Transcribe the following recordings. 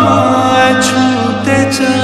আমায় ছুঁতে চায়।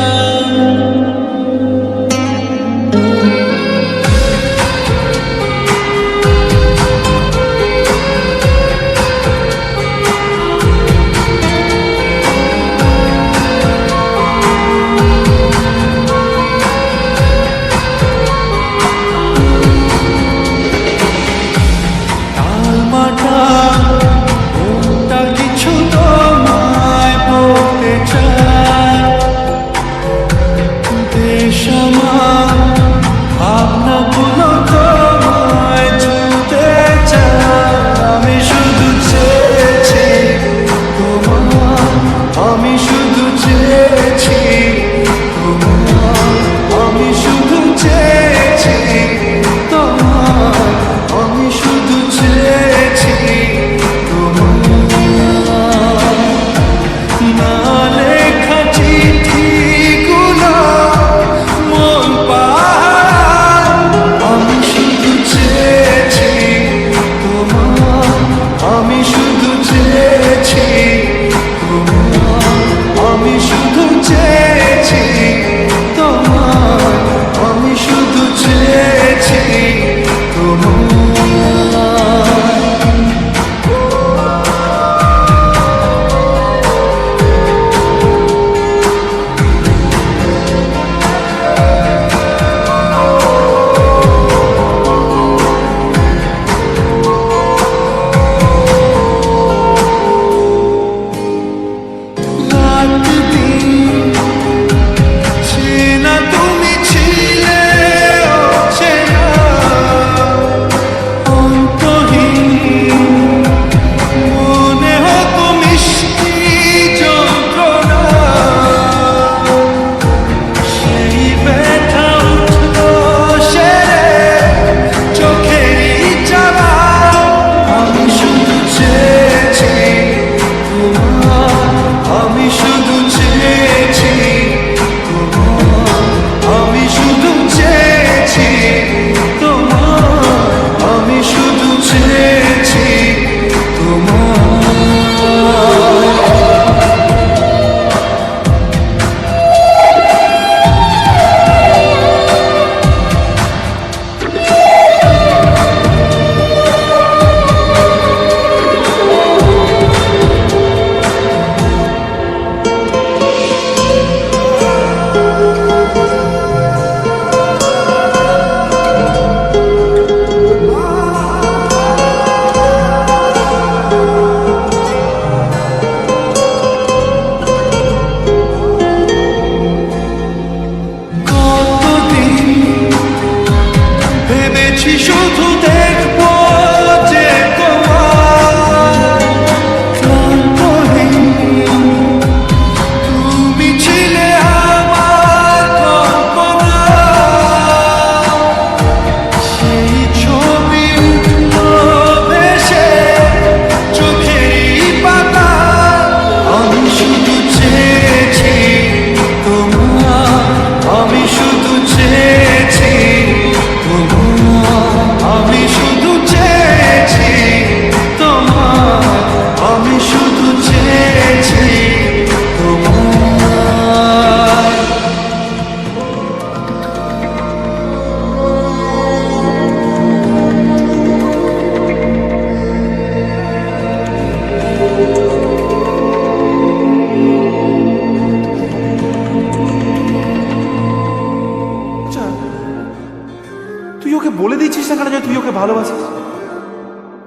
তুই ওকে বলে দিচ্ছিস না কেন যে তুই ওকে ভালোবাসিস?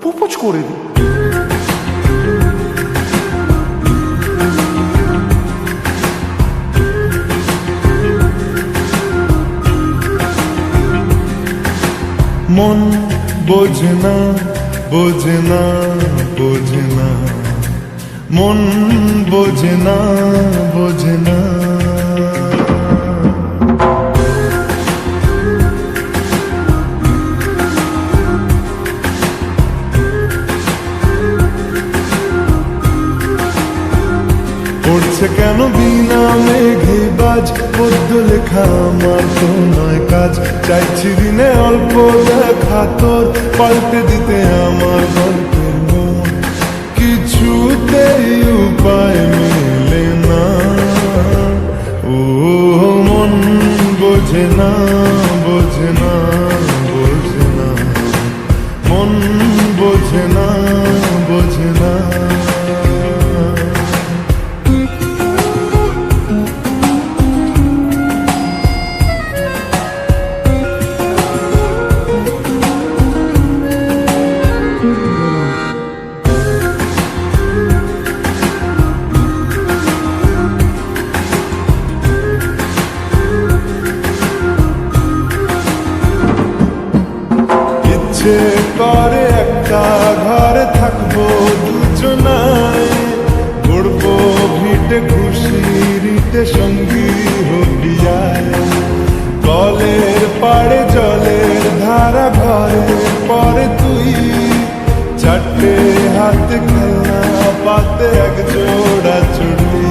প্রপোজ করে দি। মন বোঝে না বোঝে না বোঝে না, মন বোঝে না বোঝে না। পড়ছে কেন বিনা মেঘে বাজ, পদ্য লেখা আমার তো নয় কাজ। চাইছি দিনে অল্প দেখা তোর, পাল্টে দিতে আমার গল্পের মন। কিছুতেই উপায় মেলে না। পিড়িতে সঙ্গী হবি আয়। কলের পাড়ে জলের ধারা ঘরের পরে তুই, চারটে হাতে খেলনা পাতে এক জোড়া চুড়ি,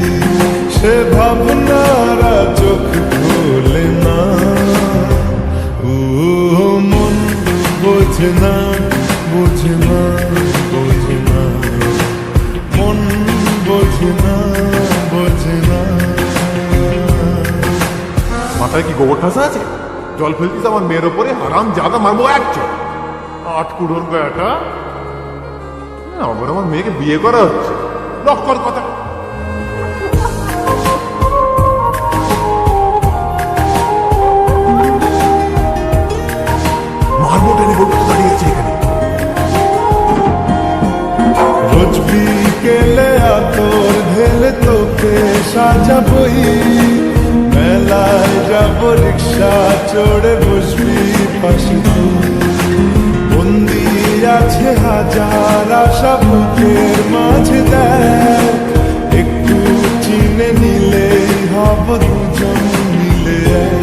সে ভাবনারা চোখ খোলে না। ও মন বোঝে না, বোঝে না, বোঝে না, মন বোঝে না, বোঝে না। মাথায় কি গোবর ঠাসা আছে? জল ফেলতিস আমার মেয়ের ওপরে, হারাম জাদা মারবো এক চোখ। আট কুড়োর গয়াটা আবার আমার মেয়েকে বিয়ে করা হচ্ছে, লক্কর কথা। মারবো টেনে বলতে দাঁড়িয়েছে এখানে। রোজ বিকেলে আতর ঢেলে তোকে সাজাবই, মেলায় যাব রিক্সা চড়ে বসবি পাশে তুই। বন্দি আছে হাজার আশা বুকের মাঝে, দেখ একটু চিনে নিলেই হব দুজন মিলে এক।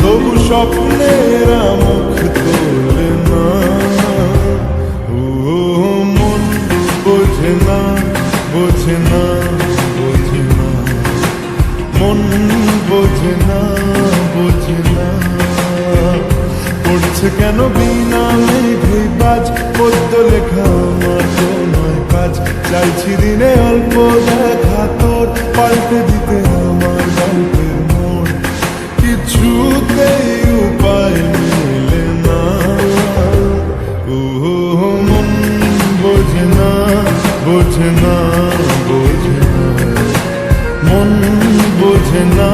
তবু স্বপ্নের মুখ তোলে না। ও মন বোঝে না, বোঝে না, বোঝে না, মন বোঝে না, বোঝে না। পড়ছে কেন বিনা মেঘে বাজ, পদ্য লেখা আমার তো নয় কাজ। চাইছি দিনে অল্প দেখা তোর, পাল্টে দিতে আমার গল্পের মোড়। কিছুতেই উপায় মিলে না। ও মন বোঝে না, বোঝে না, বোঝে না, মন বোঝে না,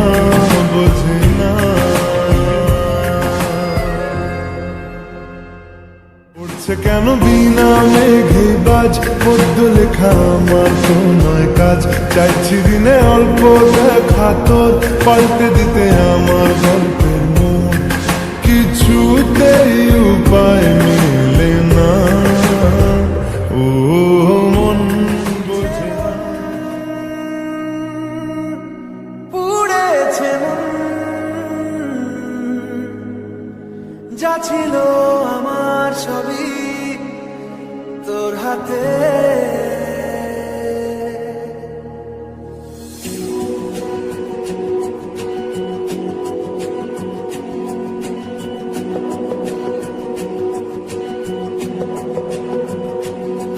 বোঝে না। পড়ছে কেন বিনা মেঘে বাজ, পদ্য লেখা আমার তো নয় কাজ। চাইছি দিনে অল্প দেখা তোর, পাল্টে দিতে আমার গল্পের মোড়। কিছুতেই উপায় মিলে না। ও মন বোঝে না। পুড়েছে মন, যা ছিল আমার সবই তোর হাতে।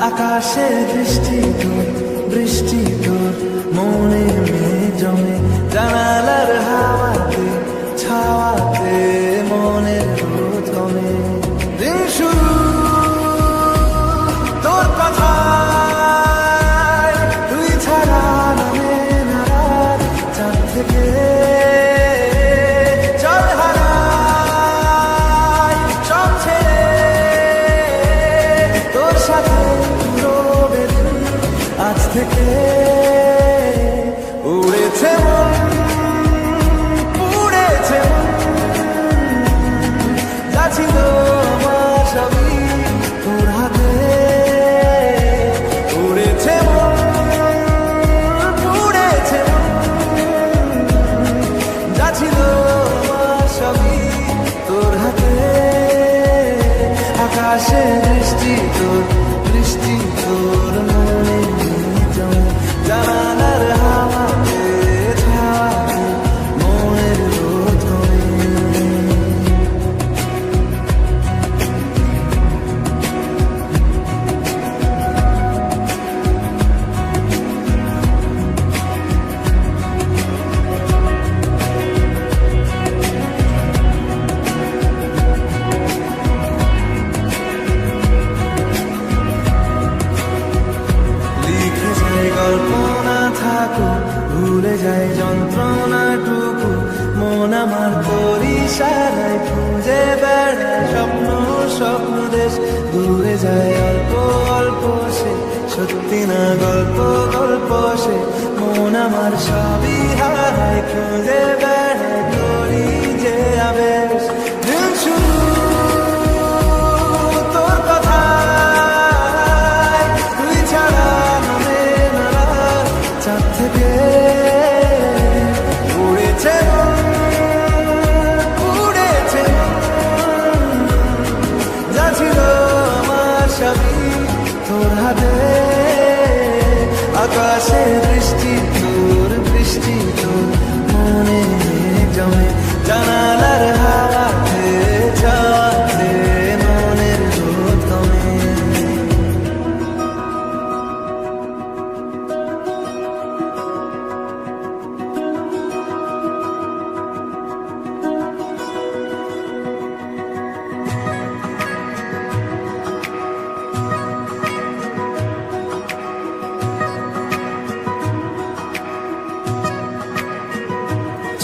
আকাশে দৃষ্টি তোর, বৃষ্টি তোর মনে মেয়ে জমে, জানালার হাওয়াতে ছাওয়াতে মনের প্রথমে। দিন শুরু তোর কথায়, তুই ছাড়া নামে না রাত। চাঁদ থেকে জল হারায় সব ছেড়ে, তোর সাথে রবে দিন। আজ থেকে উড়েছে মন, পুড়েছে মন, যা ছিল আমার সবই তোর হাতে। উড়েছে মন, পুড়েছে মন, যা ছিল আমার সবই তোর হাতে। আকাশে দৃষ্টি তোর, বৃষ্টি তোর মনে জমে, জানালার হাওয়াতে ছাওয়াতে মনের প্রথমে। লিখে যায় গল্প না থাকুক, ভুলে যায় যন্ত্রণাটুকু। মন আমার তোর ইশারায় খুঁজে বেড়ায় স্বপ্ন, স্বপ্ন দেশ। দূরে যায় অল্প অল্প সে, সত্যি না গল্প, গল্প সে। মন আমার সবই হারায়, খুঁজে বেড়ায় তোরই যে আবেশ। দিন শুরু তোর কথায়, তুই ছাড়া নামে না রাত। চাঁদ থেকে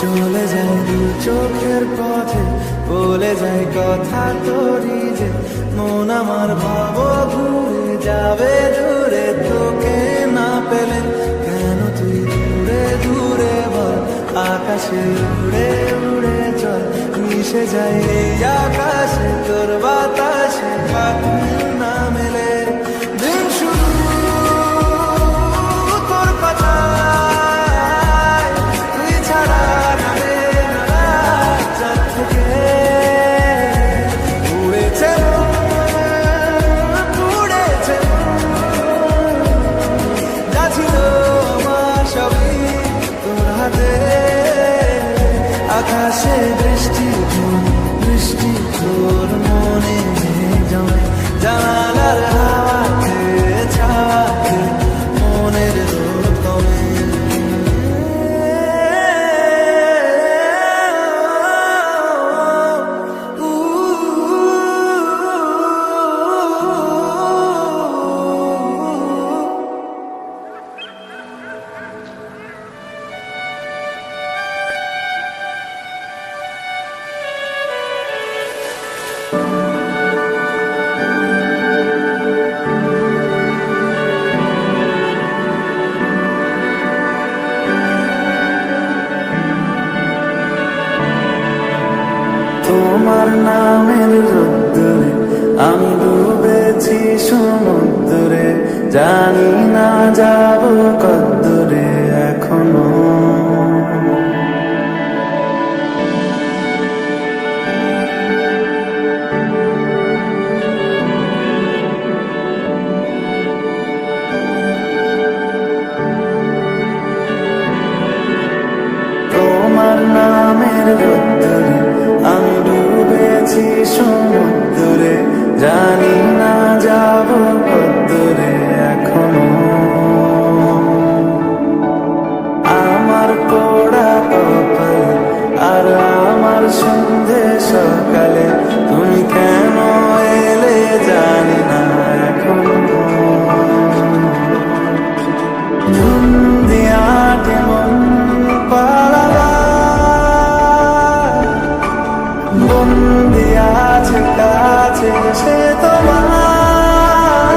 চলে যায় দু চোখের পথে, বলে যায় কথা তোরই যে মন আমার ভাব ঘুরে যাবে দূরে, তোকে না পেলে কেন তুই দূরে দূরে বল, আকাশে উড়ে উড়ে চল, মিশে যায় এই আকাশে তোর বাতাসে, পাখি না মেলে দিন শুরু তোর কথায়, তুই ছাড়া নামে না চাঁদ থেকে উড়েছে উড়েছে যা ছিল আমার সবই তোর হাতে, আকাশে বৃষ্টি বৃষ্টি তোর মনে জমে, জানালার হাওয়াতে ছাওয়াতে মনের রোদ কমে। তোমার নামের রোদ্দুরে আমি ডুবেছি সমুদ্রে, জানি না যাব কদ্দুরে এখনো, তোমার নামের রোদ্দুরে আমি ডুবেছি সমুদ্রে, জানি না যাব কদ্দুরে এখনো, আমার পোড়া কপালে আর আমার সন্ধে সকালে তুমি কেন এলে জানি না এখনো, ঝুম দিয়া কেমন পালাবা বন্দি আছে কাছে সে তোমার,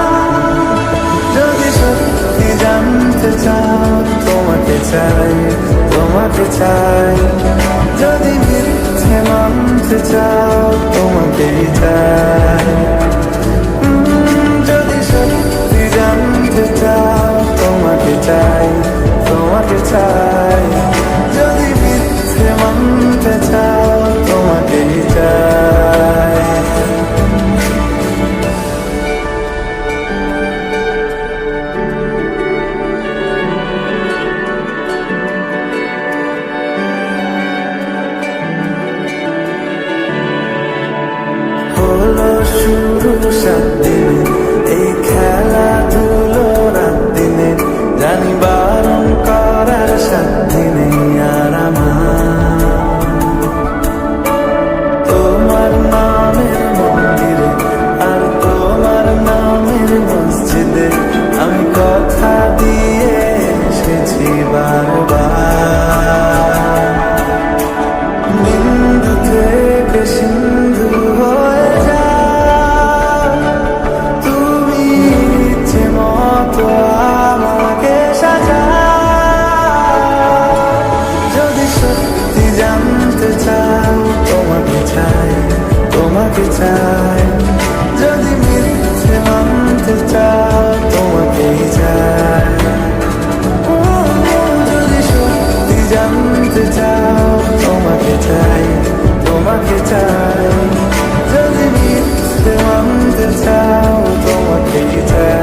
যদি সত্যি জানতে চাও তোমাকে চাই তোমাকে চাই, যদি মিথ্যে মানতে চাও তোমাকেই চাই, যদি সত্যি জানতে চাও তোমাকে চাই তোমাকে চাই, যদি মিথ্যে মানতে চাও তোমাকেই চাই। হলো শুরু 7 দিনে এই খেলাধুলো রাত দিনে, জানি বারণ করার 7 দিনে আর আমার, তোমার নামের মন্দিরে আর তোমার নামের মসজিদে আমি কথা দিয়ে এসেছি বারবার, বিন্দু থেকে সিন্ধু হয়ে যাও তুমি, ইচ্ছে মতো আমাকে সাজাও, যদি সত্যি জানতে চাও তোমাকে চাই তোমাকে চাই, যদি মিথ্যে মানতে চাও তোমাকেই চাই, যদি সত্যি জানতে চাও তোমাকে চাই তোমাকে চাই, যদি মিথ্যে মানতে চাও তোমাকেই চাই।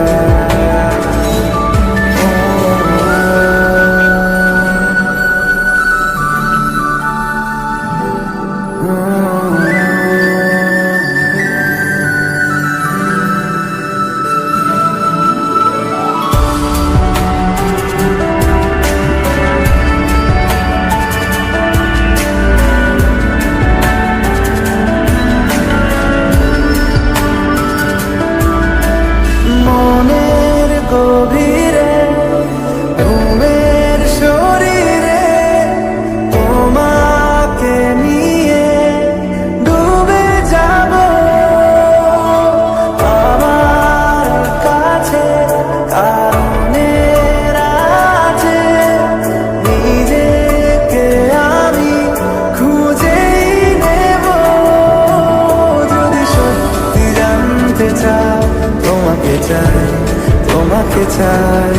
চাই,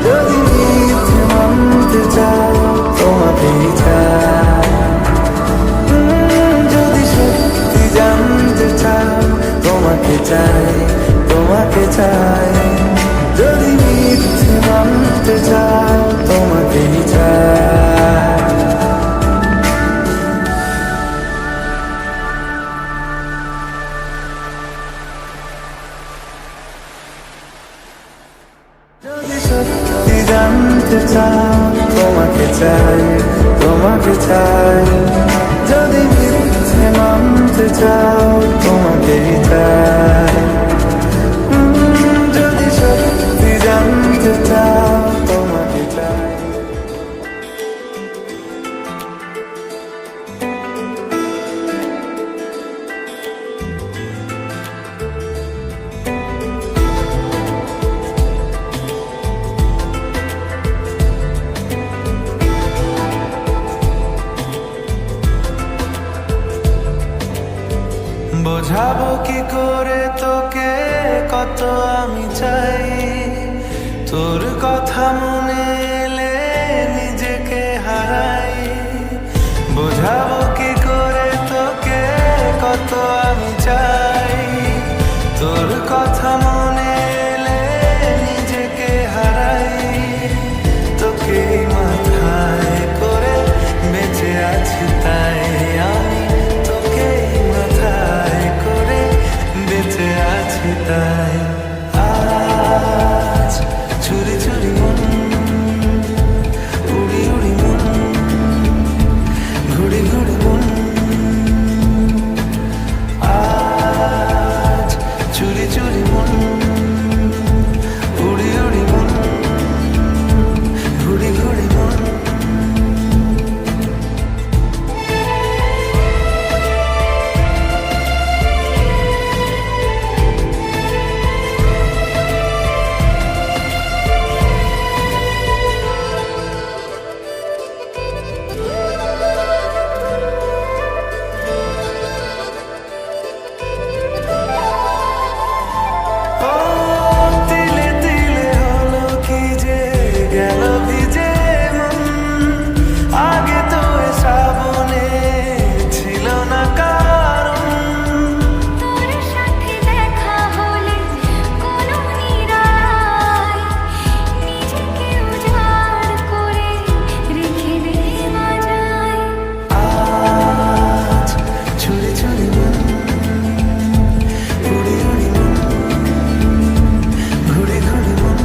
যদি মিথ্যে মানতে চাও তোমাকেই চাই, যদি সত্যি জানতে চাও তোমাকে চাই, তোমাকে চাই, যদি মিথ্যে মানতে চাও তোমাকেই চাই। যদি সত্যি জানতে চাও তোমাকে চাই, তোমাকে চাই, যদি মিথ্যে মানতে চাও তোমাকেই চাই, যদি সত্যি জানতে চাও তোমাকে চাই। বোঝাবো কি করে তোকে কত আমি চাই, তোর কথা মনে এলে নিজেকে হারাই। বোঝাবো কি করে তোকে কত আমি চাই, তোর কথা মনে এলে নিজেকে হারাই। তোকে মাথায় করে বেঁচে আছি তাই আমি, তোকে মাথায় করে বেঁচে আছি তাই। আজ চুরি চুরি মন, উড়ি উড়ি মন, ঘুড়ি ঘুড়ি মন। আজ চুরি চুরি মন, উড়ি উড়ি মন, ঘুড়ি ঘুড়ি মন। তিলে তিলে হলো কি যে গেল ভিজে মন, আগে তো এ শ্রাবণে ছিল না কারণ। তোর সাথে দেখা হলে কোনো নিরালায় নিজেকে উজাড় করে রেখে দেওয়া যায়। আজ চুরি চুরি মন, উড়ি উড়ি মন, ঘুড়ি ঘুড়ি মন।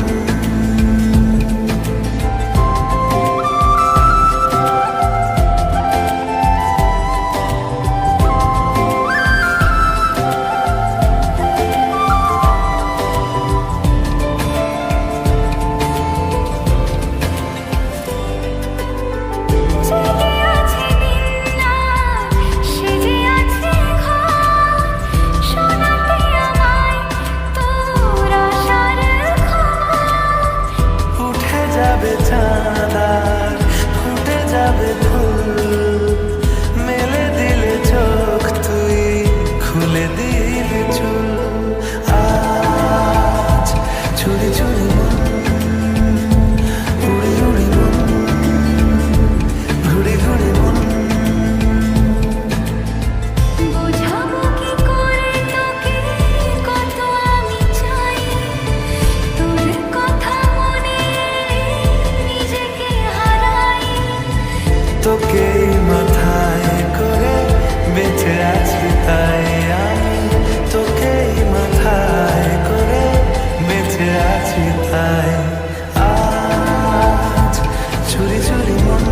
জেগে আছে দিনরাত, সেজে আছে ঘর, শোনাতে আমায় তোর আশার খবর। উঠে যাবে চাঁদ আর ফুটে যাবে ফুল, মেলে দিলে চোখ তুই খুলে দিলে চুল। আজ চুরি চুরি মন, উড়ি উড়ি মন, ঘুড়ি ঘুড়ি মন। বোঝাবো কি করে তোকে কত আমি চাই, তোর কথা মনে এলে নিজেকে হারাই। তোকে মাথায় করে বেঁচে আছি তাই আমি, তোকে মাথায় করে বেঁচে আছি তাই। আজ চুরি চুরি মন,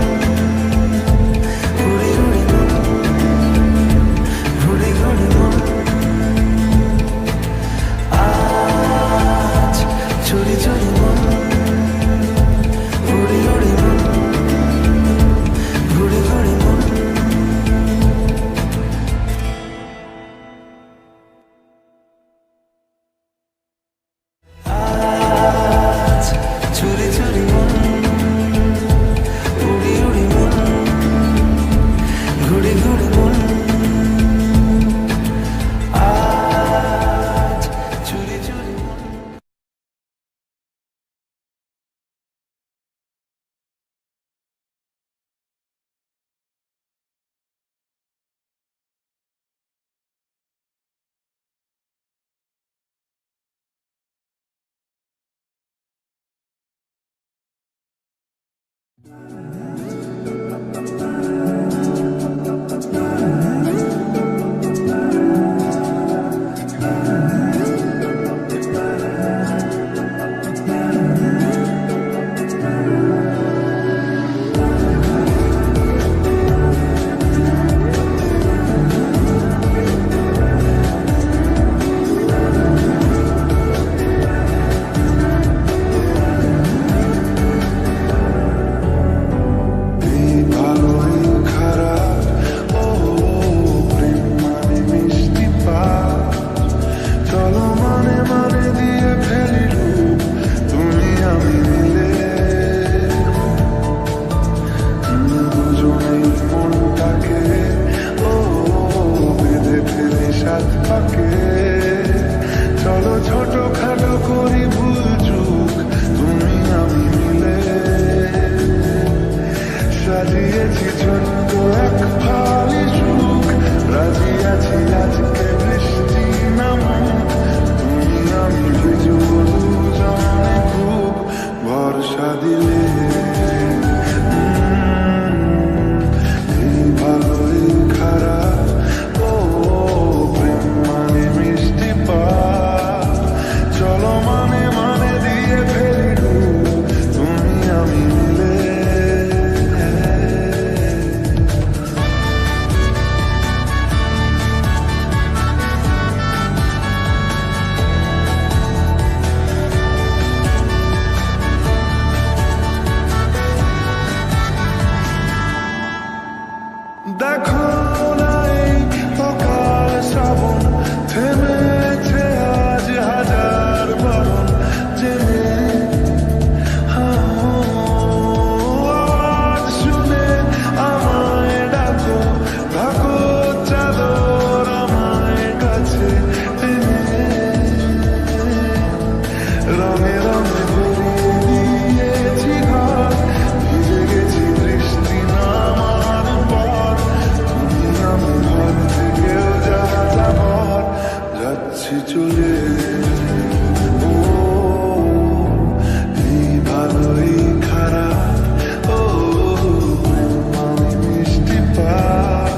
উড়ি উড়ি মন, ঘুড়ি ঘুড়ি মন। আজ চুরি চুরি মন, উড়ি উড়ি মন, ঘুড়ি ঘুড়ি মন। এই ভালো এই খারাপ, ও প্রেম মানে মিষ্টি পাপ। চলো মানে মানে দিয়ে ফেলি রূপ, তুমি আমি মিলে দুজনেই মনটাকে ও বেঁধে ফেলি সাত পাকে। চলো ছোট খাটো করি ভুল চুক, তুমি আমি মিলে সাজিয়েছি ছোট্ট এক ফালি সুখ। রাজি আছি আজকে বৃষ্টি নামুক, তুমি আমি ভিজবো দুজনে খুব ভরসা দিলে। এই ভালো এই খারাপ, ও প্রেম মানে মিষ্টি পাপ। চলো মানে মানে দিয়ে ফেলি ডুব, তুমি আমি মিলে। দেখো না এই সকাল শ্রাবণ, থেমেছে আজ হাজার বারণ। জেনে আওয়াজ শুনে আমায় ডাকো, থাকো চাদর আমায় কাছে টেনে। রঙে রঙে ভরিয়ে দিয়েছি ঘর, ভিজে গেছি বৃষ্টি নামার পর। তুমি আমি ঘর থেকেও যা যাবার, যাচ্ছি চলে। ও এই ভালো এই খারাপ, ও প্রেম মানে মিষ্টি পাপ।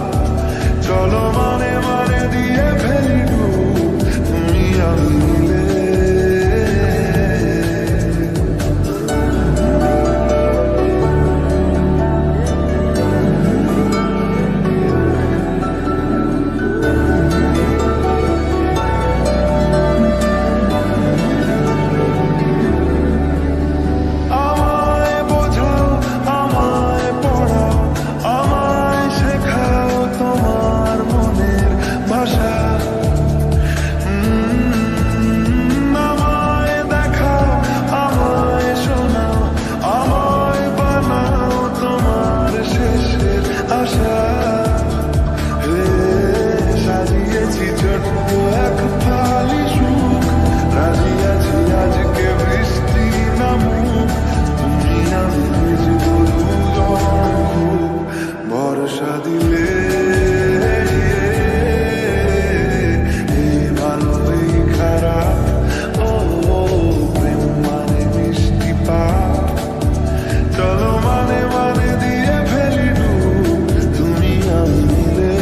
চলো মানে মানে দিয়ে ফেলি ডুব, তুমি আমি মিলে। আমায় বোঝাও, আমায় পড়াও, আমায় শেখাও তোমার মনের ভাষা। আমায় দেখাও, আমায় শোনাও, আমায় বানাও তোমার শেষের আশা। হে সাজিয়েছি ছোট্ট এক ফালি সুখ, রাজি আছি আজকে বৃষ্টি নামুক, তুমি আমি ভিজবো দুজন খুব ভরসা দিলে। এই ভালো এই খারাপ, ও প্রেম মানে মিষ্টি পাপ। চলো মানে মানে দিয়ে ফেলি ডুব, তুমি আমি মিলে।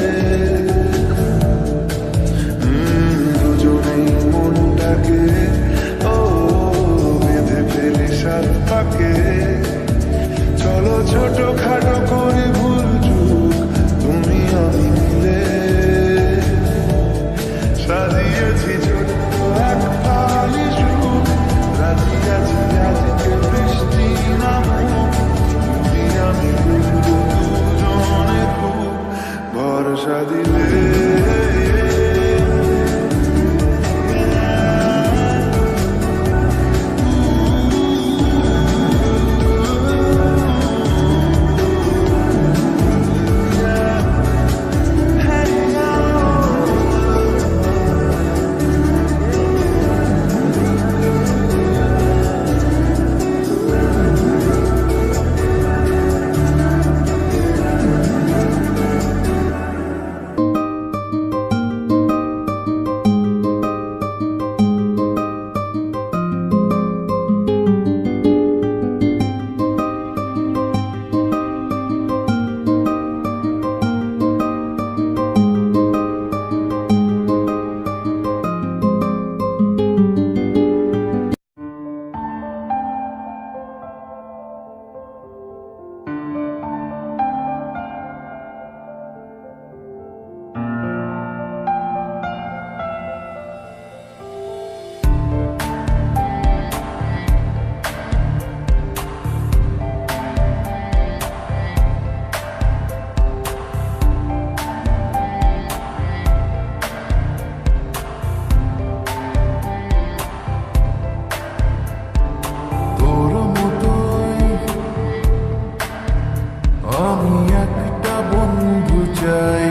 আমি একটা বন্ধু চাই,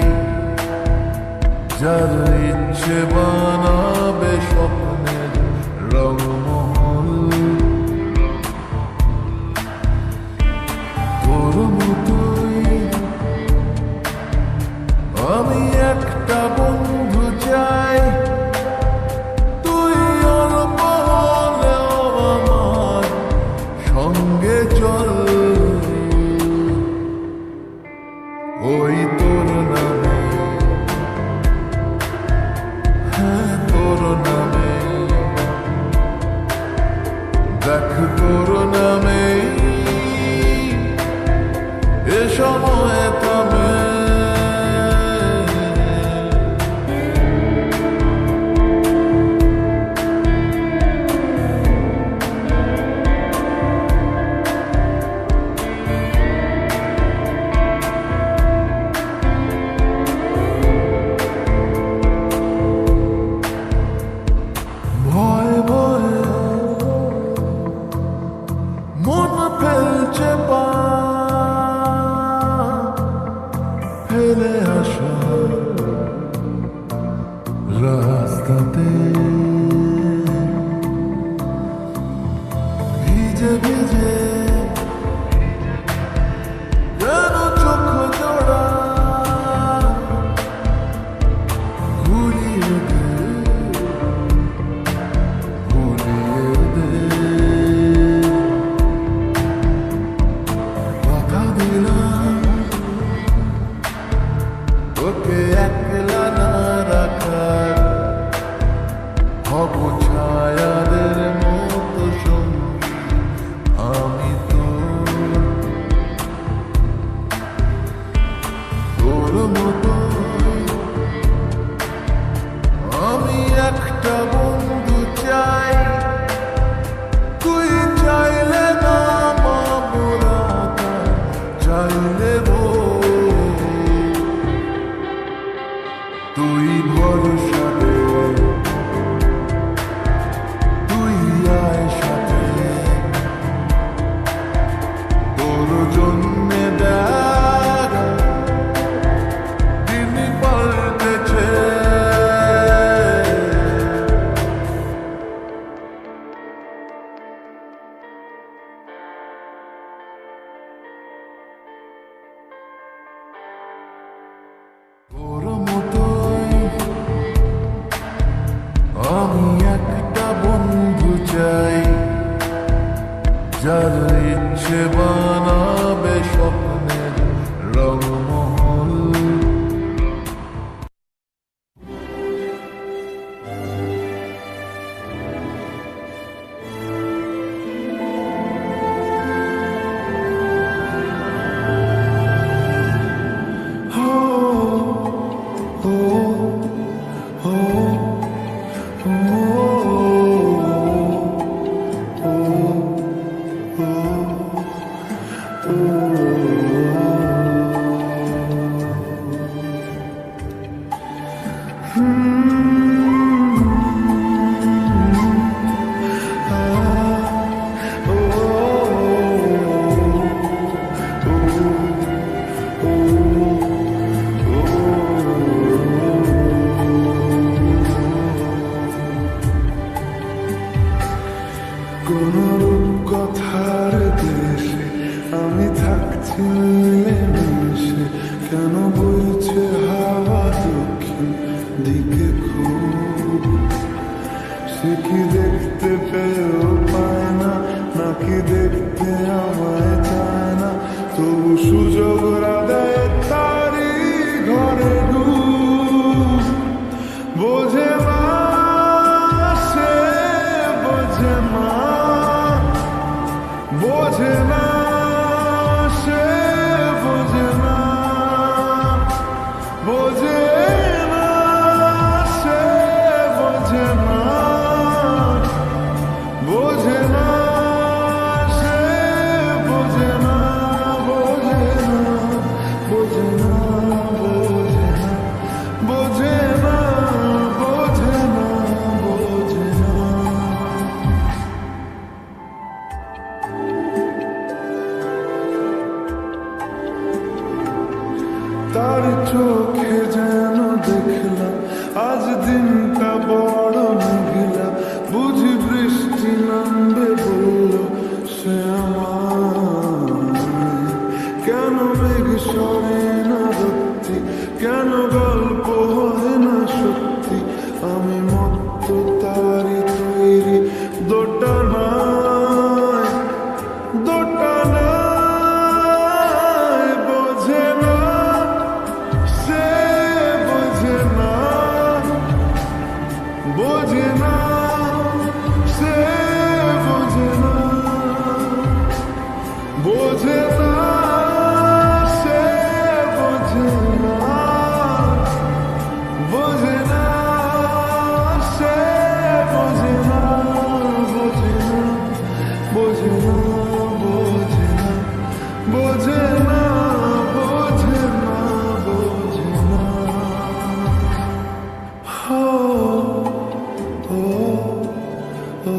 যার ইচ্ছে বানাবে স্বপ্নের রংমহল। তোর মতোই আমি একটা বন্ধু চাই, তুই অল্প হলেও আমার সঙ্গে চল। ওই তোর নামে, হ্যাঁ তোর নামে, দেখ তোর নামে এ সময় থামে। ভয় ভয়ে মন ফেলছে পা, ফেলে আসা রাস্তাতে ভিজে ভিজে যেন চোখ জোড়া, ঘুরিয়ে দে ঘুরিয়ে দে। কথা দিলাম তোকে একলা না রাখার, হব ছায়াদের মতো সঙ্গী আমি তোর মতোই আমি একটা বন্ধু চাই, তুই চাইলে না মামুরাতা চাইলে তুই ভরসা দে, তুই আয় সাথে, তোর জন্যে দেখ দিন পাল্টেছে। তোর মতোই আমি একটা বন্ধু চাই, যার ইচ্ছে বানাবে স্বপ্নের রংমহল। কোন কথার দেশে আমি থাকছি মিলেমিশে, কেন বইছে হাওয়া দক্ষিণ দিকে খুব, সে কি দেখতে পেয়েও পায় না, নাকি দেখতে আমায় চায় না, তবু সুযোগ রাধায় তারি ঘরে ডুব। বোঝে মা সে বোঝে মা, বোঝে না সে বোঝে না, বোঝে না সে বোঝে না। তার চোখে যেন দেখলাম আজ দিনটা বড় মেঘলা, বুঝি বৃষ্টি নামবে বলল সে আমায়। কেন মেঘ সরে না সত্যি, কেন গল্প হয় না সত্যি, আমি মত্ত তারি তৈরি দোটানায় দোটানায়। বোঝে না সে, বোঝে না, বোঝে না সে, বোঝে না, বোঝে না সে, বোঝে না, বোঝে না সে, বোঝে না, বোঝে না, বোঝে না, বোঝে না, বোঝে না, বোঝে না, বোঝে না। ও ও ও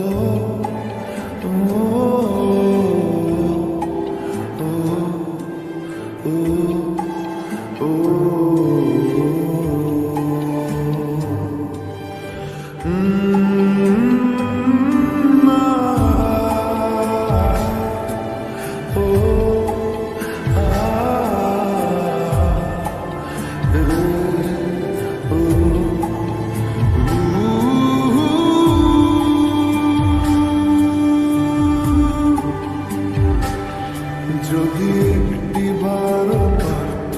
যদি একটি বারও পারত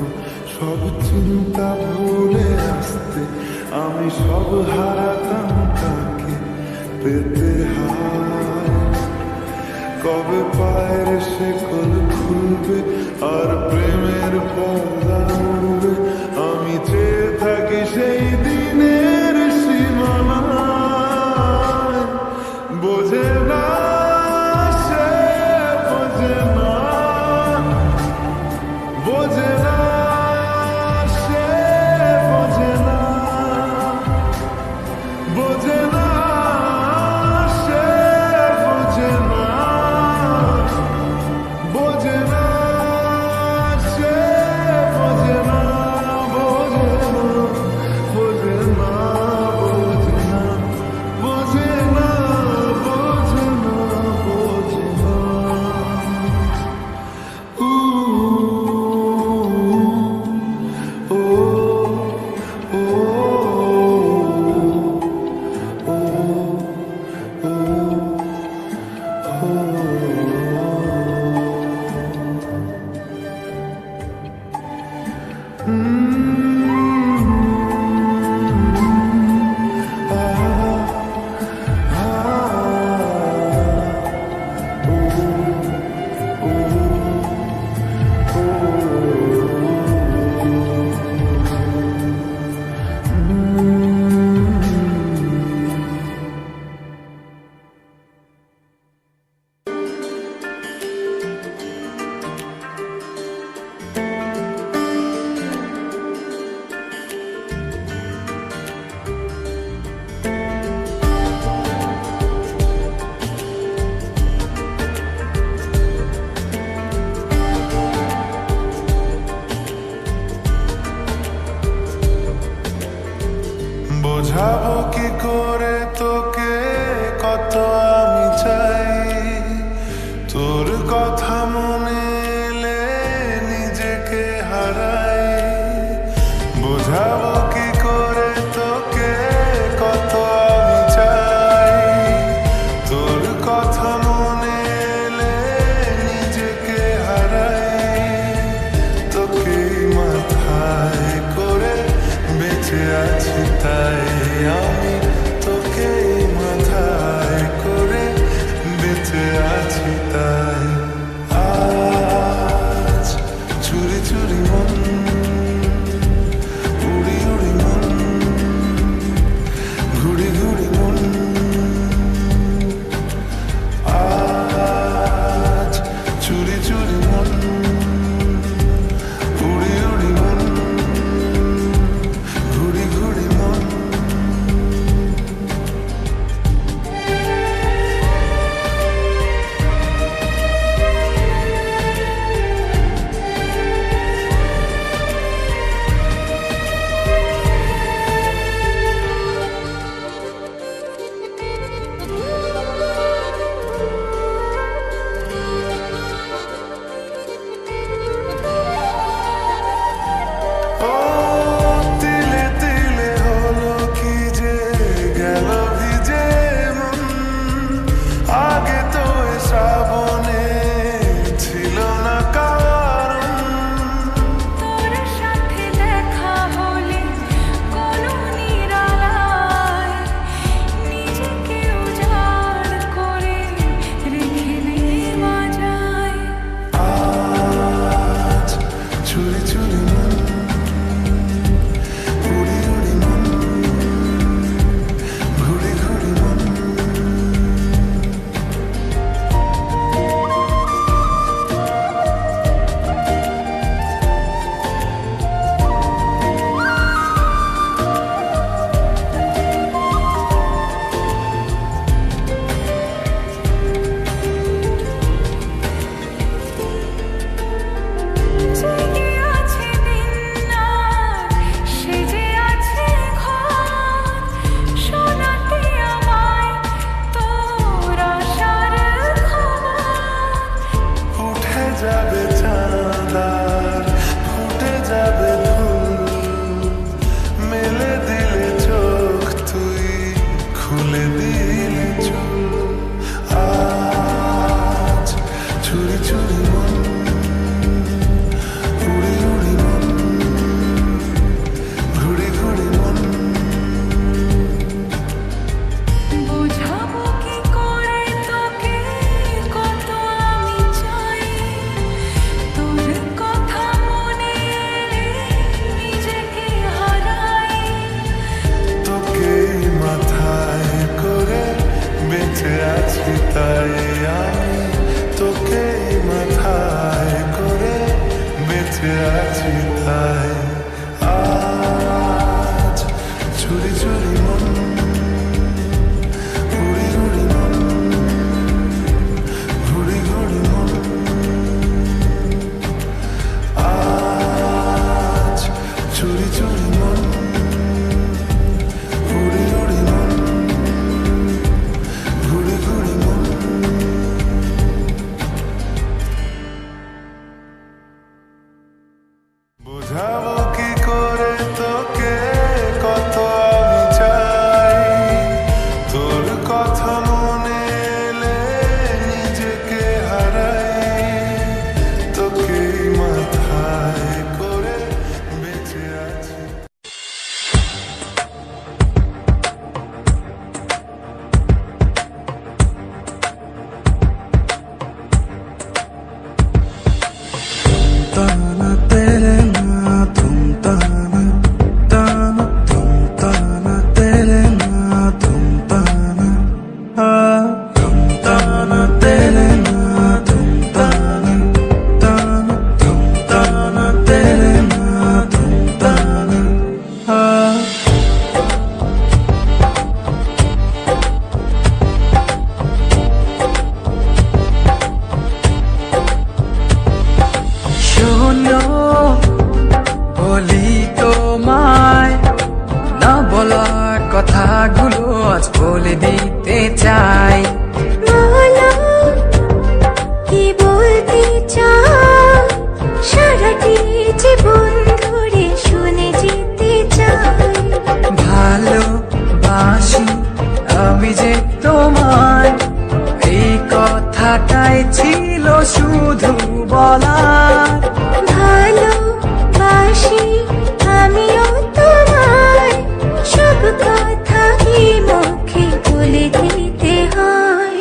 সব চিন্তা ভুলে আসতে, আমি সব হারাতাম তাকে পেতে হায়। কবে পায়ের শেকল খুলবে আর প্রেমের পর্দা উড়বে, আমি চেয়ে থাকি সেই দিনের সীমানায়। বোঝে না সে, বোঝে না, বোঝে না সে, বোঝে না, বোঝে না সে, বোঝে না, বোঝে না সে, বোঝে না, বোঝে না, বোঝে না, বোঝে না, বোঝে না, বোঝে না, বোঝে না। বোঝাবো কি করে তোকে কত আমি চাই, তোর কথা মনে এলে নিজেকে হারাই। বোঝাবো কি করে তোকে কত আমি চাই, তোর কথা মনে এলে নিজেকে হারাই। তোকে মাথায় করে বেঁচে আছি তাই আমি, তোকে মাথায় করে বেঁচে আছি তাই। আজ চুরি চুরি মন, উড়ি উড়ি মন, ঘুড়ি ঘুড়ি মন। আজ চুরি চুরি মন, উড়ি উড়ি মন, ঘুড়ি ঘুড়ি মন। আছি তাই আজ ছুরি ছুরি মন ঘুরি ঘুরি মন ঘুরি ঘুরি মন আজ ছুরি ছুরি মন ঘুরি ঘুরি মন ঘুরি ঘুরি মন বোঝাবো কি করে তোকে কত আমি চাই তোর কথা মনে এলে নিজেকে হারাই তোকেই মাথায় করে বেঁচে আছি ताना तेरे ना तुम ताना ताना तुम ताना तेरे ना तुम ताना तुम ताना तेरे ना तुम ताना ताना तुम ताना तेरे ना तुम ताना শোনো বলি তোমায় না বলা কথাগুলো আজ বলে দিতে চাই বলো কি বলতে চাও সারাটি জীবন ধরে শুনে যেতে চাই ভালোবাসি আমি যে তোমায় এই কথাটাই ছিল শুধু বলার ভালোবাসি আমিও তোমায় সব কথা কি মুখে বলে দিতে হয়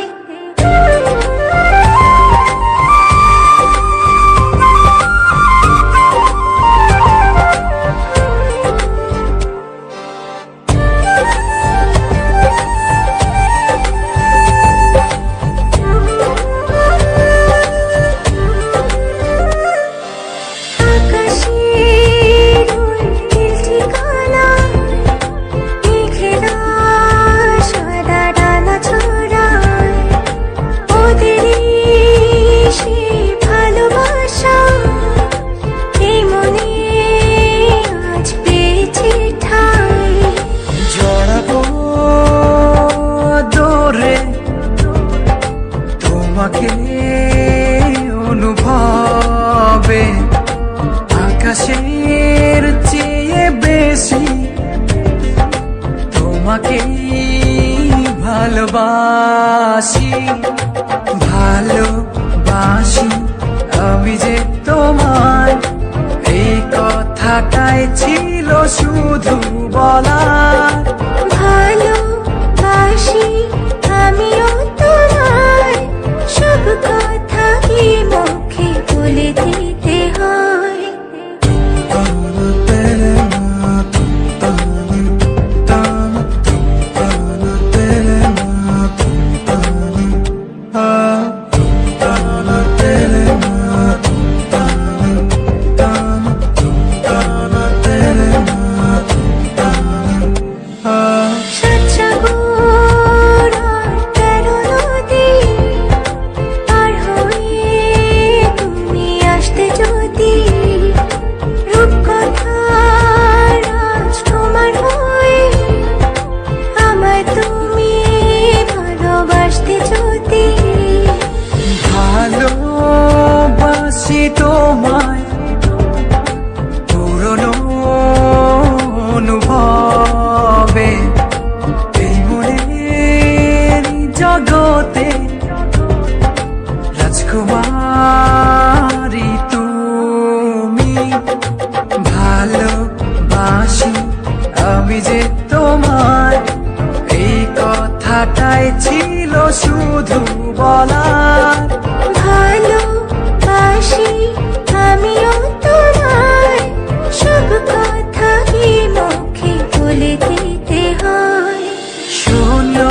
আকাশের ওই নীল ঠিকানা মেঘেরা সাদা ডানা ছড়ায় ওদেরই সেই ভালোবাসা এই মনে আজ পেয়েছে ঠাঁই জড়াবো দৌড়ে তোমাকে অনুভবে আকাশের চেয়ে বেশি তোমাকে ভালোবাসি ভালোবাসি আমি যে তোমায় এই কথাটাই ছিল শুধু বলার ভালোবাসি আমিও তোমায় সব কথা কি মুখে বলে দিতে হয় ताना तेरे ना तुम ताना ताना तुम ताना तेरे ना तुम ताना तुम ताना तेरे ना तुम ताना ताना तुम ताना तेरे ना तुम ताना সাতসাগর আর 13 নদী পার হয়ে তুমি আসতে যদি রূপকথার আজ তোমার হয়ে আমায় তুমি ভালোবাসতে যদি ভালোবাসি তোমায় পুরনো অনুভবে এই মনের জগতে রাজকুমারী তুমি ভালোবাসি আমি যে তোমায় এই কথাটাই ছিল শুধু বলার ভালোবাসি আমিও তোমায় সব কথা কি মুখে বলে দিতে হয় শোনো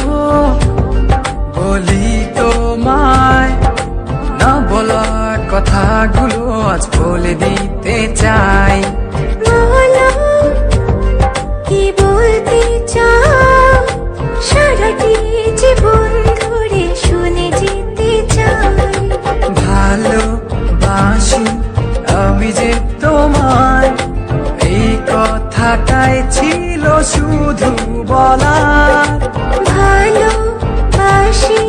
বলি তোমায় না বলা কথাগুলো আজ বলে দিতে চাই চাই। বলো কি বলতে চাও, সারাটি জীবন ধরে শুনে যেতে চাই। ভালোবাসি আমি যে তোমায়, এই কথাটাই ছিল শুধু বলার। ভালোবাসি